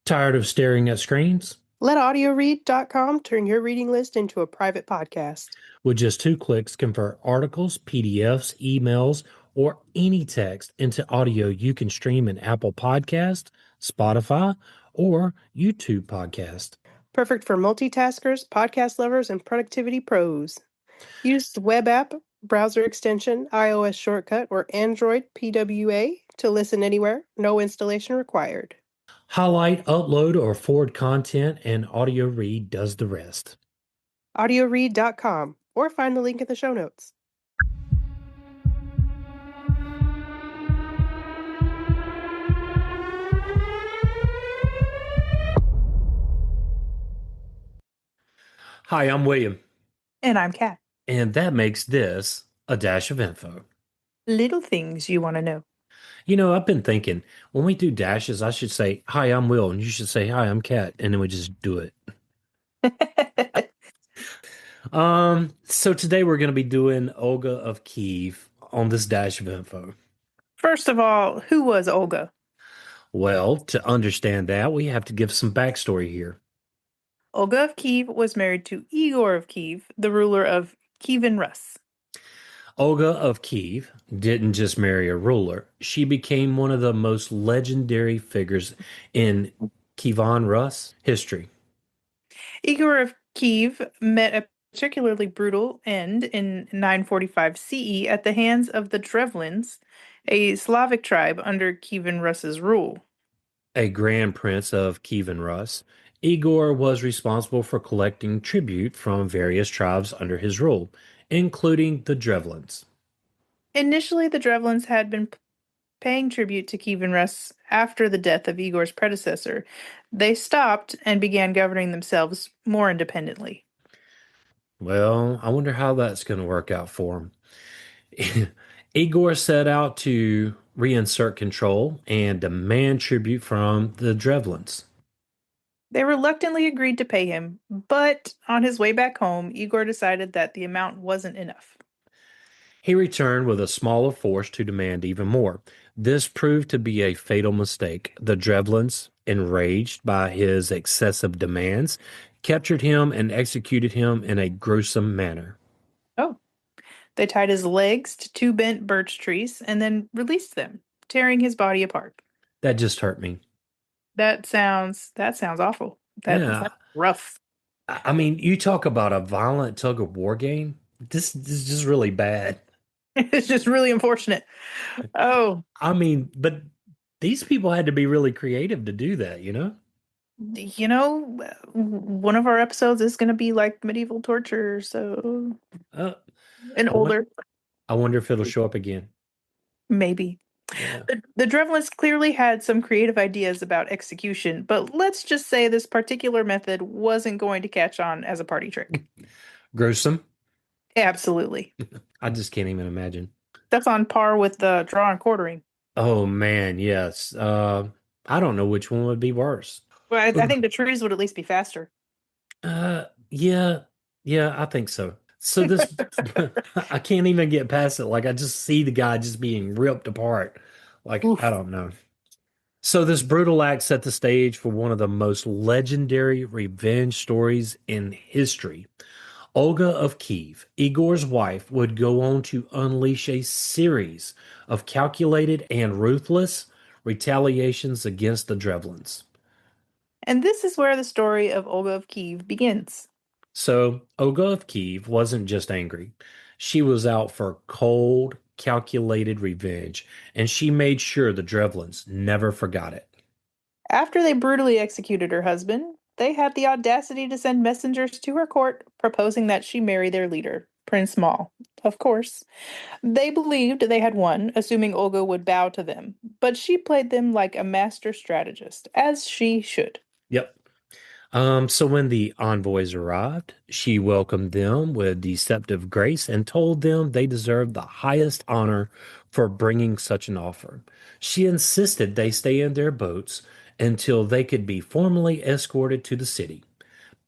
Tired of staring at screens? Let audioread.com turn your reading list into a private podcast. With just 2 clicks, convert articles, PDFs, emails, or any text into audio you can stream in Apple Podcast, Spotify, or YouTube Podcast. Perfect for multitaskers, podcast lovers, and productivity pros. Use the web app, browser extension, iOS shortcut, or Android PWA to listen anywhere. No installation required. Highlight, upload, or forward content, and Audio Read does the rest. audioread.com, or find the link in the show notes. Hi, I'm William, And I'm Kat. and that makes this a dash of info. Little things you want to know. I've been thinking when we do dashes, I should say, Hi, I'm Will, and you should say, Hi, I'm Kat, and then we just do it. So today we're going to be doing Olga of Kiev on this dash of info. First of all, who was Olga? Well, to understand that, we have to give some backstory here. Olga of Kiev was married to Igor of Kiev, the ruler of Kievan Rus. Olga of Kiev didn't just marry a ruler. She became one of the most legendary figures in Kievan Rus history. Igor of Kiev met a particularly brutal end in 945 CE at the hands of the Drevlians, a Slavic tribe under Kievan Rus's rule. A grand prince of Kievan Rus, Igor was responsible for collecting tribute from various tribes under his rule, including the Drevlians. Initially, the Drevlians had been paying tribute to Kievan Rus after the death of Igor's predecessor. They stopped and began governing themselves more independently. Well, I wonder how that's going to work out for him. Igor set out to reinsert control and demand tribute from the Drevlians. They reluctantly agreed to pay him, but on his way back home, Igor decided that the amount wasn't enough. He returned with a smaller force to demand even more. This proved to be a fatal mistake. The Drevlians, enraged by his excessive demands, captured him and executed him in a gruesome manner. Oh. They tied his legs to two bent birch trees and then released them, tearing his body apart. That just hurt me. That sounds awful. Yeah. That's rough. I mean, you talk about a violent tug of war game. This is just really bad. It's just really unfortunate. Oh, I mean, but these people had to be really creative to do that, you know? one of our episodes is going to be like medieval torture, so Uh, and I, won- older, I wonder if it'll show up again. maybe. Yeah. The Drevlians clearly had some creative ideas about execution, but let's just say this particular method wasn't going to catch on as a party trick. Gruesome. Absolutely. I just can't even imagine. That's on par with the draw and quartering. Oh man, yes. I don't know which one would be worse. Well, I think the trees would at least be faster. Yeah, I think so. So this, I can't even get past it. Like I just see the guy just being ripped apart. Like I Oof. don't know. So this brutal act set the stage for one of the most legendary revenge stories in history. Olga of Kiev, Igor's wife, would go on to unleash a series of calculated and ruthless retaliations against the Drevlians. And this is where the story of Olga of Kiev begins. So Olga of Kiev wasn't just angry. She was out for cold, calculated revenge, and she made sure the Drevlians never forgot it. After they brutally executed her husband, they had the audacity to send messengers to her court proposing that she marry their leader, Prince Mal. Of course. They believed they had won, assuming Olga would bow to them, but she played them like a master strategist, as she should. Yep. So when the envoys arrived, she welcomed them with deceptive grace and told them they deserved the highest honor for bringing such an offer. She insisted they stay in their boats until they could be formally escorted to the city.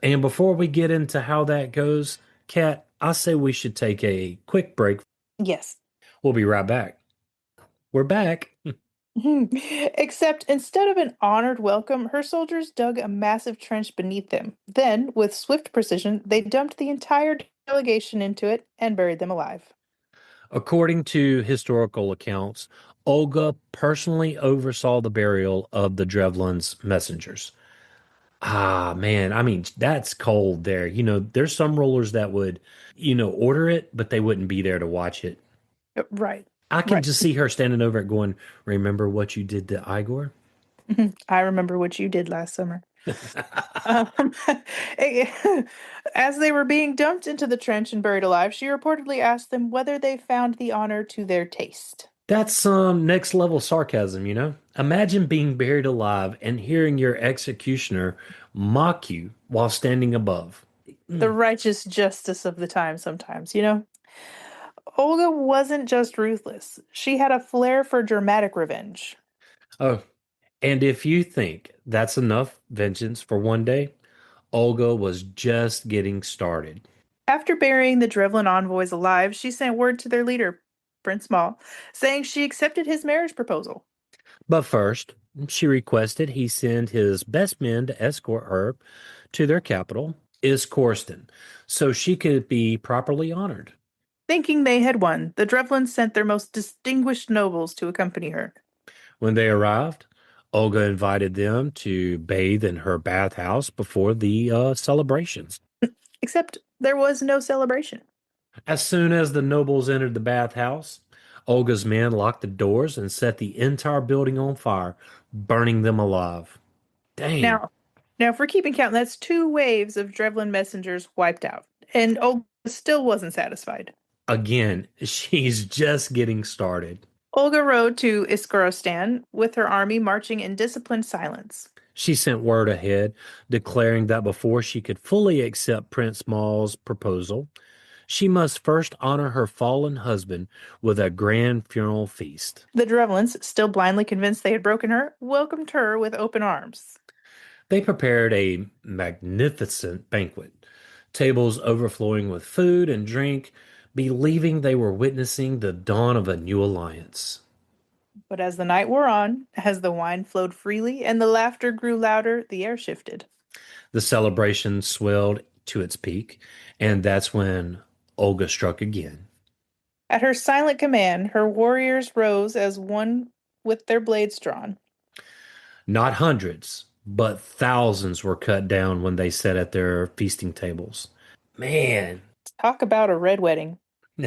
And before we get into how that goes, Kat, I say we should take a quick break. Yes. We'll be right back. We're back. Except instead of an honored welcome, her soldiers dug a massive trench beneath them. Then, with swift precision, they dumped the entire delegation into it and buried them alive. According to historical accounts, Olga personally oversaw the burial of the Drevlians' messengers. Ah, man, I mean, that's cold there. There's some rulers that would, order it, but they wouldn't be there to watch it. Right, I can right. just see her standing over it going, "Remember what you did to Igor?" I remember what you did last summer. Um, as they were being dumped into the trench and buried alive, she reportedly asked them whether they found the honor to their taste. That's some next level sarcasm. Imagine being buried alive and hearing your executioner mock you while standing above. The Mm. righteous justice of the time sometimes. Olga wasn't just ruthless. She had a flair for dramatic revenge. Oh, and if you think that's enough vengeance for one day, Olga was just getting started. After burying the Drevlin envoys alive, she sent word to their leader, Prince Maul, saying she accepted his marriage proposal. But first, she requested he send his best men to escort her to their capital, Iskorsten, so she could be properly honored. Thinking they had won, the Drevlins sent their most distinguished nobles to accompany her. When they arrived, Olga invited them to bathe in her bathhouse before the celebrations. Except there was no celebration. As soon as the nobles entered the bathhouse, Olga's men locked the doors and set the entire building on fire, burning them alive. Dang. Now, now, if we're keeping count, that's two waves of Drevlin messengers wiped out, and Olga still wasn't satisfied. Again, she's just getting started. Olga rode to Iskorostan with her army marching in disciplined silence. She sent word ahead, declaring that before she could fully accept Prince Maul's proposal, she must first honor her fallen husband with a grand funeral feast. The Drevlins, still blindly convinced they had broken her, welcomed her with open arms. They prepared a magnificent banquet, tables overflowing with food and drink, believing they were witnessing the dawn of a new alliance. But as the night wore on, as the wine flowed freely and the laughter grew louder, the air shifted. The celebration swelled to its peak, and that's when Olga struck again. At her silent command, her warriors rose as one with their blades drawn. Not hundreds, but thousands were cut down when they sat at their feasting tables. Man, Talk about a red wedding.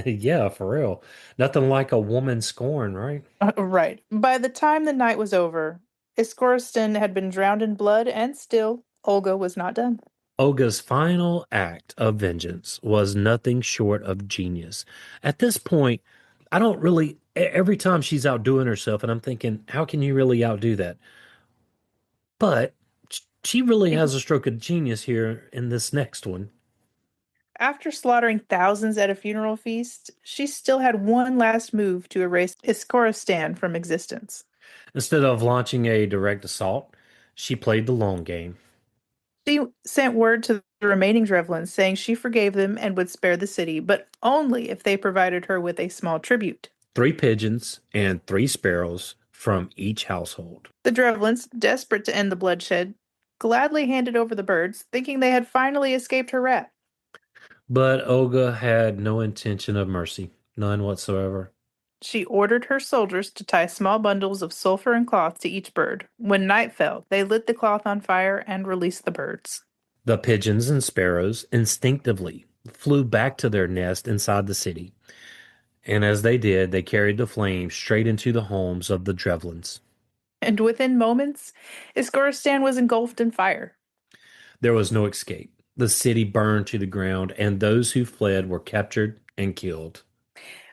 yeah, for real. Nothing like a woman scorn, right? Right. By the time the night was over, Iskoristan had been drowned in blood, and still, Olga was not done. Olga's final act of vengeance was nothing short of genius. At this point, I don't really, every time she's outdoing herself, and I'm thinking, how can you really outdo that? But she really has a stroke of genius here in this next one. After slaughtering thousands at a funeral feast, she still had one last move to erase Iskoristan from existence. Instead of launching a direct assault, she played the long game. She sent word to the remaining Drevlins saying she forgave them and would spare the city, but only if they provided her with a small tribute. 3 pigeons and 3 sparrows from each household. The Drevlins, desperate to end the bloodshed, gladly handed over the birds, thinking they had finally escaped her wrath. But Olga had no intention of mercy, none whatsoever. She ordered her soldiers to tie small bundles of sulfur and cloth to each bird. When night fell, they lit the cloth on fire and released the birds. The pigeons and sparrows instinctively flew back to their nest inside the city, and as they did, they carried the flames straight into the homes of the Drevlians. And within moments, Isgoristan was engulfed in fire. There was no escape. The city burned to the ground, and those who fled were captured and killed.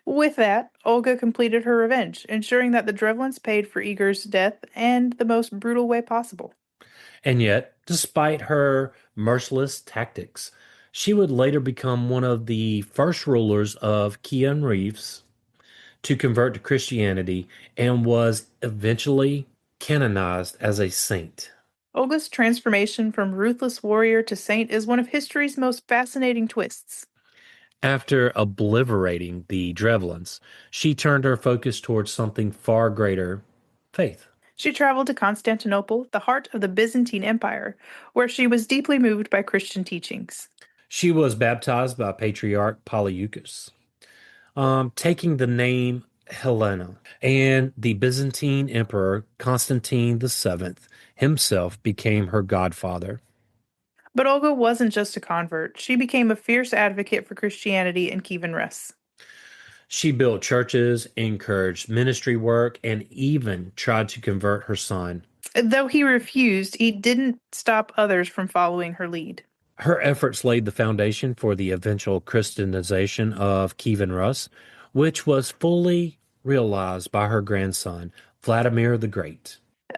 With that, Olga completed her revenge, ensuring that the Drevlins paid for Igor's death in the most brutal way possible. And yet, despite her merciless tactics, she would later become one of the first rulers of Kievan Rus to convert to Christianity and was eventually canonized as a saint. Olga's transformation from ruthless warrior to saint is one of history's most fascinating twists. After obliterating the Drevlians, she turned her focus towards something far greater. Faith. She traveled to Constantinople, the heart of the Byzantine Empire, where she was deeply moved by Christian teachings. She was baptized by Patriarch Polyeucus, taking the name Helena, and the Byzantine Emperor Constantine VII himself became her godfather. But Olga wasn't just a convert. She became a fierce advocate for Christianity in Kievan Rus. She built churches, encouraged ministry work, and even tried to convert her son. Though he refused, he didn't stop others from following her lead. Her efforts laid the foundation for the eventual Christianization of Kievan Rus, which was fully realized by her grandson, Vladimir the Great.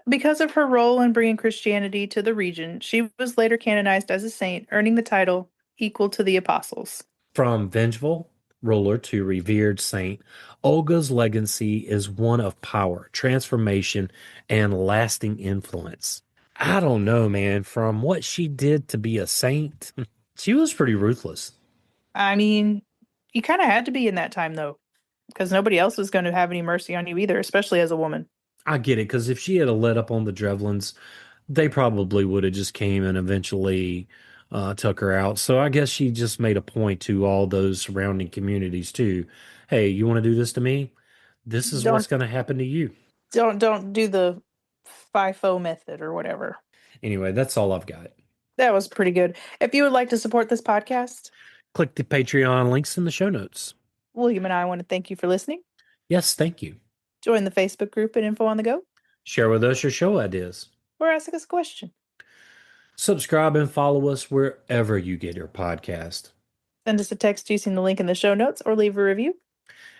Because of her role in bringing Christianity to the region, she was later canonized as a saint, earning the title equal to the apostles. From vengeful ruler to revered saint, Olga's legacy is one of power, transformation, and lasting influence. I don't know, man. From what she did to be a saint, she was pretty ruthless. I mean, you kind of had to be in that time, though, because nobody else was going to have any mercy on you either, especially as a woman. I get it, because if she had a let up on the Drevlians, they probably would have just came and eventually took her out. So I guess she just made a point to all those surrounding communities too. Hey, you want to do this to me? This is what's Don't going to happen to you. don't do the FIFO method or whatever. Anyway, that's all I've got. That was pretty good. If you would like to support this podcast, Click the Patreon links in the show notes. William and I want to thank you for listening. Yes, thank you. Join the Facebook group at Info on the Go Share with us your show ideas. or ask us a question. Subscribe and follow us wherever you get your podcast. Send us a text using the link in the show notes or leave a review.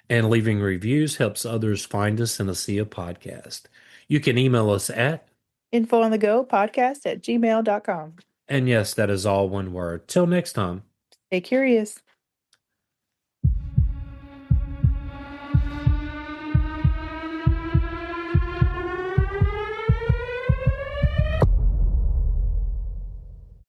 And leaving reviews helps others find us in a sea of podcasts. You can email us at, Info on the Go podcast at gmail.com. and yes, that is all one word. Till next time. Stay curious.